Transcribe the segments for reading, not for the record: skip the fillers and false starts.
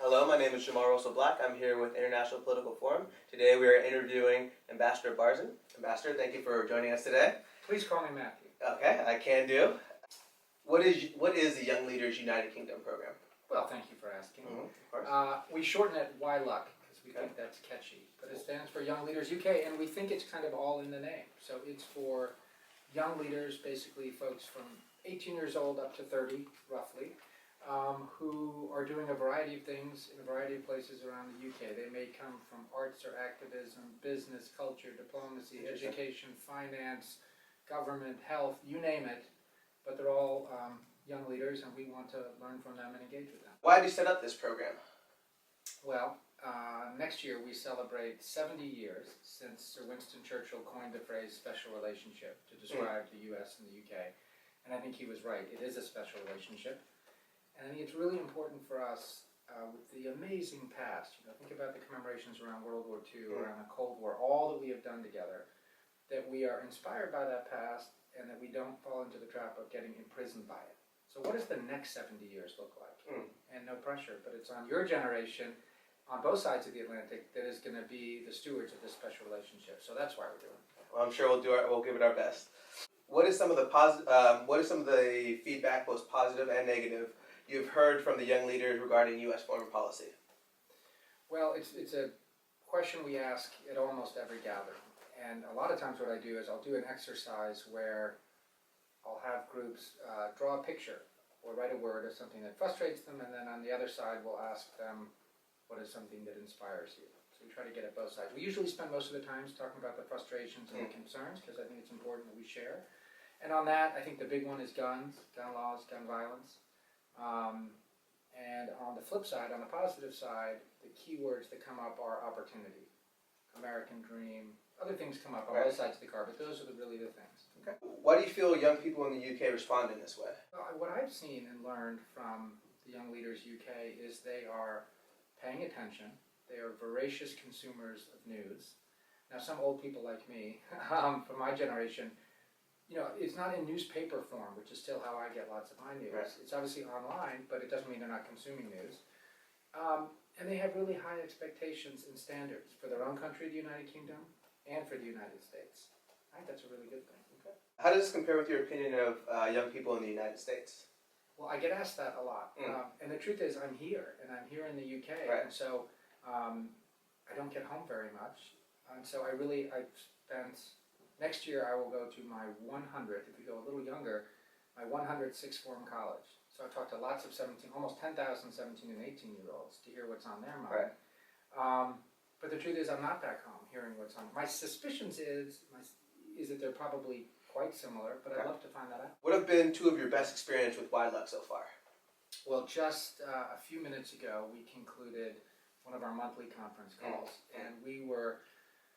Hello, my name is Jamal Russell Black. I'm here with International Political Forum. Today we are interviewing Ambassador Barzun. Ambassador, thank you for joining us today. Please call me Matthew. Okay, I can do. What is the Young Leaders United Kingdom program? Well, thank you for asking. Of course. We shorten it YLUC because we think that's catchy, but it stands for Young Leaders UK, and we think it's kind of all in the name. So it's for young leaders, basically folks from 18 years old up to 30, roughly, who are doing a variety of things in a variety of places around the UK. They may come from arts or activism, business, culture, diplomacy, education, finance, government, health, you name it, but they're all young leaders, and we want to learn from them and engage with them. Why did you set up this program? Well, next year we celebrate 70 years since Sir Winston Churchill coined the phrase special relationship to describe the US and the UK. And I think he was right. It is a special relationship. And I think it's really important for us with the amazing past. Think about the commemorations around World War II, around the Cold War, all that we have done together, that we are inspired by that past and that we don't fall into the trap of getting imprisoned by it. So what does the next 70 years look like? And no pressure, but it's on your generation, on both sides of the Atlantic, that is going to be the stewards of this special relationship. So that's why we're doing it. Well, I'm sure we'll give it our best. What is some of the feedback, both positive and negative, you've heard from the young leaders regarding U.S. foreign policy? Well, it's a question we ask at almost every gathering. And a lot of times what I do is I'll do an exercise where I'll have groups draw a picture or write a word of something that frustrates them, and then on the other side we'll ask them, what is something that inspires you? So we try to get at both sides. We usually spend most of the time talking about the frustrations and the concerns, because I think it's important that we share. And on that, I think the big one is guns, gun laws, gun violence. And on the flip side, on the positive side, the key words that come up are opportunity, American dream, other things come up on both sides of the car, but those are really the things. Okay. Why do you feel young people in the UK respond in this way? What I've seen and learned from the Young Leaders UK is they are paying attention. They are voracious consumers of news. Now, some old people like me, from my generation, it's not in newspaper form, which is still how I get lots of my news. Right. It's obviously online, but it doesn't mean they're not consuming news. And they have really high expectations and standards for their own country, the United Kingdom, and for the United States. I think that's a really good thing. Okay. How does this compare with your opinion of young people in the United States? Well, I get asked that a lot. And the truth is, I'm here, and I'm here in the UK, and so I don't get home very much. And so I've spent, next year I will go to my 100th, if we go a little younger, my 100th sixth form college. So I've talked to lots of almost 10,000 17 and 18-year-olds to hear what's on their mind. Right. But the truth is, I'm not back home hearing what's on. My suspicions is that they're probably quite similar, but I'd love to find that out. What have been two of your best experiences with YLUC so far? Well, just a few minutes ago, we concluded one of our monthly conference calls, and we were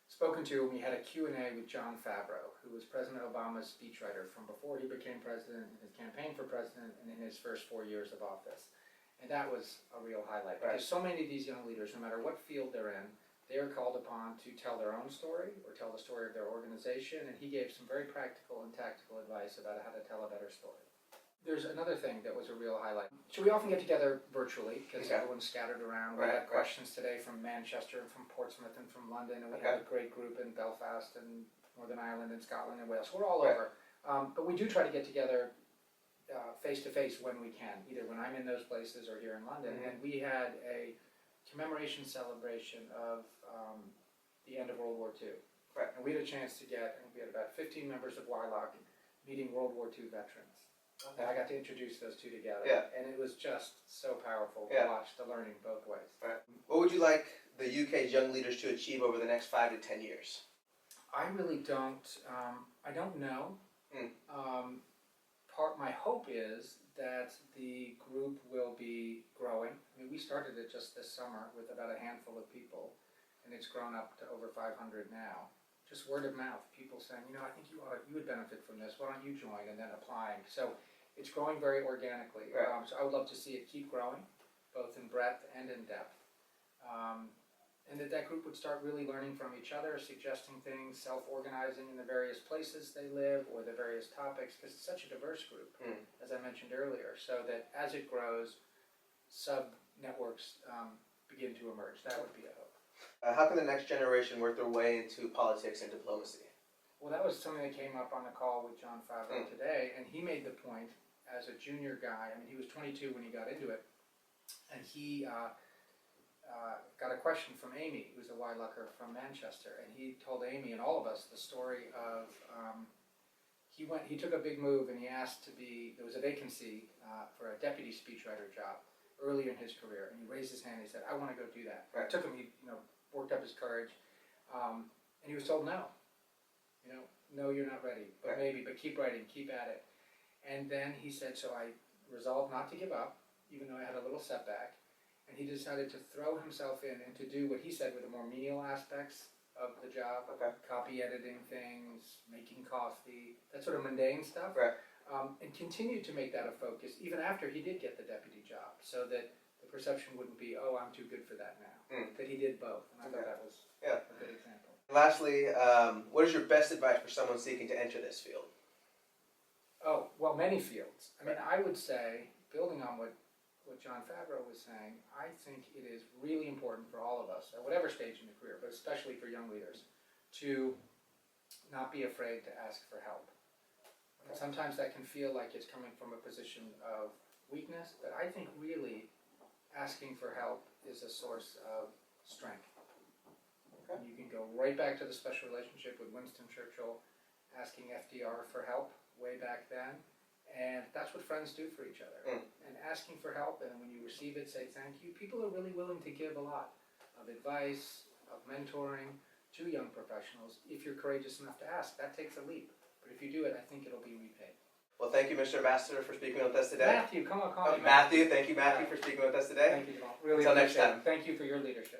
spoken to, and we had a Q&A with John Favreau, who was President Obama's speechwriter from before he became president, in his campaign for president, and in his first 4 years of office. And that was a real highlight, because so many of these young leaders, no matter what field they're in, they are called upon to tell their own story or tell the story of their organization, and he gave some very practical and tactical advice about how to tell a better story. There's another thing that was a real highlight. So we often get together virtually because everyone's scattered around. We had questions today from Manchester and from Portsmouth and from London, and we have a great group in Belfast and Northern Ireland and Scotland and Wales. We're all over. But we do try to get together face-to-face when we can, either when I'm in those places or here in London. And we had a commemoration celebration of the end of World War II. Right. And we had a chance to we had about 15 members of YLUC meeting World War II veterans. Okay. And I got to introduce those two together. Yeah. And it was just so powerful to watch the learning both ways. Right. What would you like the UK's young leaders to achieve over the next 5 to 10 years? I really don't, I don't know. My hope is that the group will be growing. I mean, we started it just this summer with about a handful of people, and it's grown up to over 500 now. Just word of mouth, people saying, I think you would benefit from this. Why don't you join? And then applying. So it's growing very organically. Right. So I would love to see it keep growing, both in breadth and in depth. And that group would start really learning from each other, suggesting things, self-organizing in the various places they live or the various topics, because it's such a diverse group, as I mentioned earlier, so that as it grows, sub-networks begin to emerge. That would be a hope. How can the next generation work their way into politics and diplomacy? Well, that was something that came up on the call with Jon Favreau today, and he made the point as a junior guy. I mean, he was 22 when he got into it, and he got a question from Amy, who's a Wilucker from Manchester, and he told Amy and all of us the story of he took a big move and he asked to be, there was a vacancy for a deputy speechwriter job earlier in his career, and he raised his hand and he said, I want to go do that. Right. It took him, he worked up his courage, and he was told no. No, you're not ready, but right. maybe, but keep writing, keep at it. And then he said, so I resolved not to give up, even though I had a little setback, and he decided to throw himself in and to do what he said were the more menial aspects of the job, copy editing things, making coffee, that sort of mundane stuff, Right. And continued to make that a focus even after he did get the deputy job, so that the perception wouldn't be, oh, I'm too good for that now, that he did both, and I thought that was a good example. Lastly, what is your best advice for someone seeking to enter this field? Oh, well, many fields. I mean, I would say, building on what Jon Favreau was saying, I think it is really important for all of us, at whatever stage in the career, but especially for young leaders, to not be afraid to ask for help. And sometimes that can feel like it's coming from a position of weakness, but I think really asking for help is a source of strength. And you can go right back to the special relationship with Winston Churchill asking FDR for help way back then, and that's what friends do for each other. And asking for help, and when you receive it, say thank you. People are really willing to give a lot of advice, of mentoring to young professionals if you're courageous enough to ask. That takes a leap, but if you do it, I think it'll be repaid. Well, thank you, Mr. Ambassador, for speaking with us today. Matthew, come on, call me Matthew, thank you, Matthew, for speaking with us today. Thank you, Jamal. Really Until next appreciate it. time. Thank you for your leadership.